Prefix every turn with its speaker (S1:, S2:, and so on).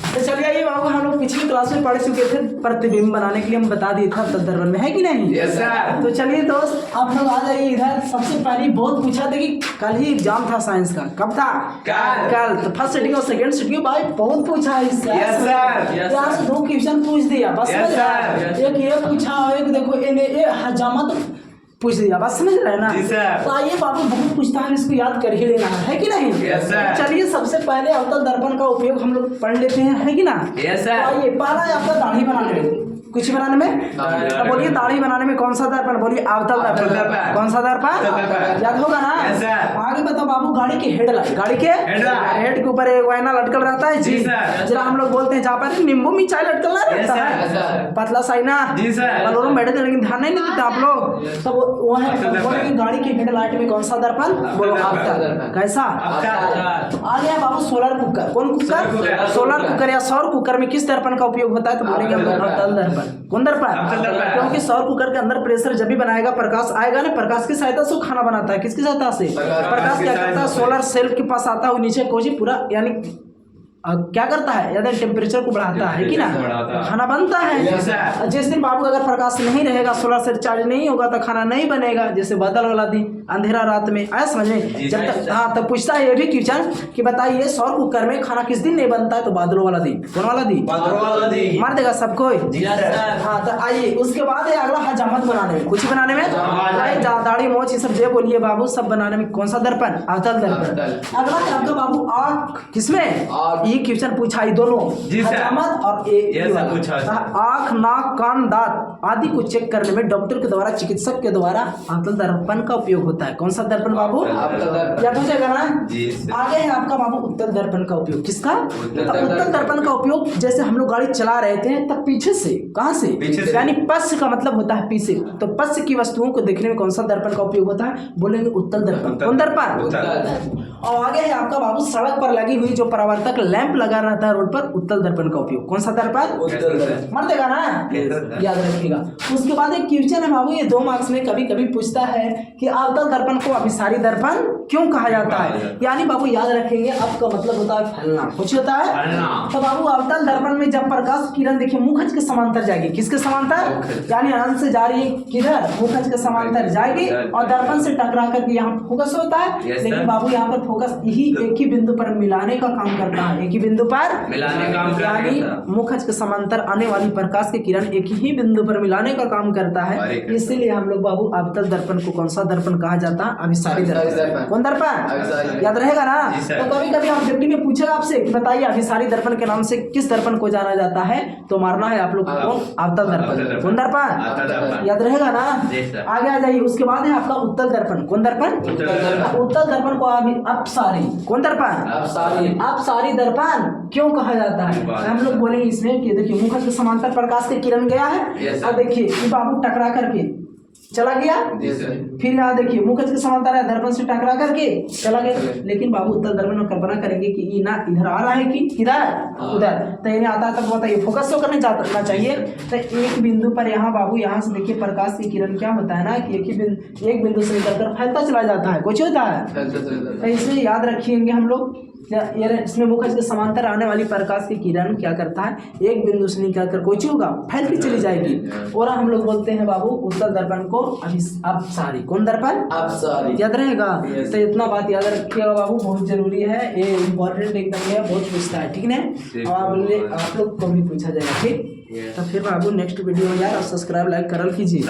S1: तो चलिए आइए बाबू, हम लोग पिछली क्लास में पढ़ चुके थे प्रतिबिंब बनाने के लिए, हम बता दिए था अवतल दर्पण में, है कि नहीं?
S2: Yes sir.
S1: तो चलिए दोस्त, आप लोग आ जाइए इधर। सबसे पहले बहुत पूछा था कि कल ही एग्जाम था साइंस का, कब था? कल। तो फर्स्ट सिटिंग और सेकंड सिटिंग भाई बहुत पूछा है इससे।
S2: Yes sir.
S1: यहाँ से 2 क्वेश्चन पूछ दिया बस।
S2: Yes sir.
S1: एक ये पूछा और एक देखो हजामत पूछ दिया, बस समझ रहे हैं ना?
S2: जी सर।
S1: तो आइए बाबू, बहुत पूछता है, इसको याद कर ही लेना है कि नहीं?
S2: Yes sir.
S1: चलिए सबसे पहले अवतल दर्पण का उपयोग हम लोग पढ़ लेते हैं, है कि ना?
S2: Yes sir.
S1: तो आइए, पहला है आपका दाढ़ी बनाने में, कुछ बनाने में। तो बोलिए दाढ़ी बनाने में कौन सा दर्पण? बोलिए अवतल दर्पण। कौन सा दर्पण? याद होगा ना?
S2: Yes sir.
S1: आगे बताओ बाबू, गाड़ी की हेडलाइट, गाड़ी के हेड के ऊपर एक आईना लटकल रहता है जी,
S2: जी सर।
S1: जरा हम लोग बोलते हैं जहाँ पर नींबू मिर्चाई लटकल ना रहता
S2: यस सर।
S1: है, पतला सा आईना।
S2: जी सर।
S1: बलोरो बैठे थे लेकिन ध्यान नहीं देते आप लोग। तो वो है बोलेंगे गाड़ी की हेडलाइट में कौन सा दर्पण? बोलो अवतल। कैसा? आ गया बाबू सोलर कुकर। कौन कुकर? सोलर कुकर या सौर कुकर में किस दर्पण का उपयोग होता है? तो बोलेंगे अवतल दर्पण। कौन दर्पण? क्योंकि सौर कुकर के अंदर प्रेशर जब भी बनाएगा, प्रकाश आएगा ना, प्रकाश की सहायता से खाना बनाता है। किसकी सहायता से? प्रकाश क्या करता है? सोलर सेल के पास आता है, नीचे कोजी पूरा यानी क्या करता है? यानी टेम्परेचर को बढ़ाता है कि ना, खाना बनता है। जिस दिन बाबू अगर प्रकाश नहीं रहेगा, सोलर सेल चार्ज नहीं होगा तो खाना नहीं बनेगा। जैसे बादल वाला दिन, अंधेरा रात में, आया समझ में? जब तक हाँ तब पूछता है ये भी क्वेश्चन कि बताइए सौर कुकर में खाना किस दिन नहीं बनता है? तो बादलों वाला दिन। कौन वाला दिन? मार देगा सबको। हाँ तो आइए, उसके बाद है अगला हजामत बनाने में, कुछ बनाने में, दाढ़ी मोछ ये सब जो बोलिए बाबू, सब बनाने में कौन सा दर्पण? अवतल दर्पण। अगला है आपका बाबू आँख, किसमें? ये क्वेश्चन पूछा है दोनों, हजामत और आँख, नाक, कान, दांत आदि को चेक करने में डॉक्टर के द्वारा, चिकित्सक के द्वारा अवतल दर्पण का उपयोग होता है। कौन सा दर्पण बाबू? याद हो जाएगा ना? आगे है आपका बाबू उत्तल दर्पण का उपयोग। किसका? उत्तल दर्पण का उपयोग जैसे हम लोग गाड़ी चला रहे थे तब पीछे से, कहाँ से? यानी पश्च का मतलब होता है पीछे, तो पश्च की वस्तुओं को देखने में कौन सा दर्पण का उपयोग होता है? बोलेंगे उत्तल दर्पण। कौन दर्पण? और आगे है आपका बाबू सड़क पर लगी हुई जो परावर्तक लैंप लगा रहता है रोड पर, उत्तल दर्पण का उपयोग। कौन सा दर्पण? मर देगा ना, याद रखिएगा। उसके बाद एक क्वेश्चन है बाबू, ये 2 मार्क्स में कभी कभी पूछता है कि अवतल दर्पण को अभिसारी दर्पण क्यों कहा जाता है? यानी बाबू याद रखेंगे, अब का मतलब होता है फैलना। कुछ होता है तो बाबू अवतल दर्पण में जब प्रकाश किरण देखिए मुखज के समांतर जाएगी, किसके समांतर? यानी अनंत से जा रही है किधर? मुखज के समांतर जाएगी और दर्पण से टकरा करके यहाँ फोकस होता है। लेकिन बाबू यहाँ पर फोकस यही एक ही बिंदु पर मिलाने का काम करता है, एक ही बिंदु पर मिलाने का काम, यानी मुखज के समांतर आने वाली प्रकाश की किरण एक ही बिंदु पर मिलाने का काम करता है। इसीलिए हम लोग बाबू अवतल दर्पण को कौन सा दर्पण कहा जाता है? अभिसारी दर्पण। कौन दर्पण? याद रहेगा ना? तो कभी कभी ऑब्जेक्टिव में पूछेगा आपसे कि बताइए अभिसारी दर्पण के नाम से किस दर्पण को जाना जाता है, तो मारना है आप लोग को अवतल दर्पण। कौन दर्पण? याद रहेगा ना? आगे आ जाइए। उसके बाद है आपका उत्तल दर्पण। कौन दर्पण? उत्तल दर्पण को अपसारी। कौन दर्पण? अपसारी दर्पण क्यों कहा जाता है? हम लोग बोलेंगे इसमें कि देखिए मुखज के समांतर प्रकाश की किरण गया है और देखिए ये बाबू टकरा करके चला गया, फिर यहाँ देखिए मुखज के समांतर है, दर्पण से टकरा करके चला गया। लेकिन बाबू उत्तल दर्पण में कल्पना करेंगे कि ये ना इधर आ रहा है कि इधर उधर, तो इन्हें आता है तब बताइए फोकस तो करने जाना चाहिए। तो एक बिंदु पर यहाँ बाबू, यहाँ से देखिए प्रकाश की किरण क्या होता है ना कि एक बिंदु से निकलकर फैलता चला जाता है। कुछ होता है तो इसलिए याद रखिएंगे हम लोग, इसमें मुखज के समांतर आने वाली प्रकाश की किरण क्या करता है? एक बिंदु से निकलकर कोई होगा फैलती चली जाएगी, और हम लोग बोलते हैं बाबू उत्तल दर्पण को अपसारी। कौन दर्पण? अपसारी। याद रहेगा? तो इतना बात याद रखिएगा बाबू, बहुत जरूरी है, ये इम्पोर्टेंट एकदम है, बहुत पूछता है, ठीक है? और आप लोग को भी पूछा जाएगा, ठीक? तो फिर बाबू नेक्स्ट वीडियो यार सब्सक्राइब लाइक करल कीजिए।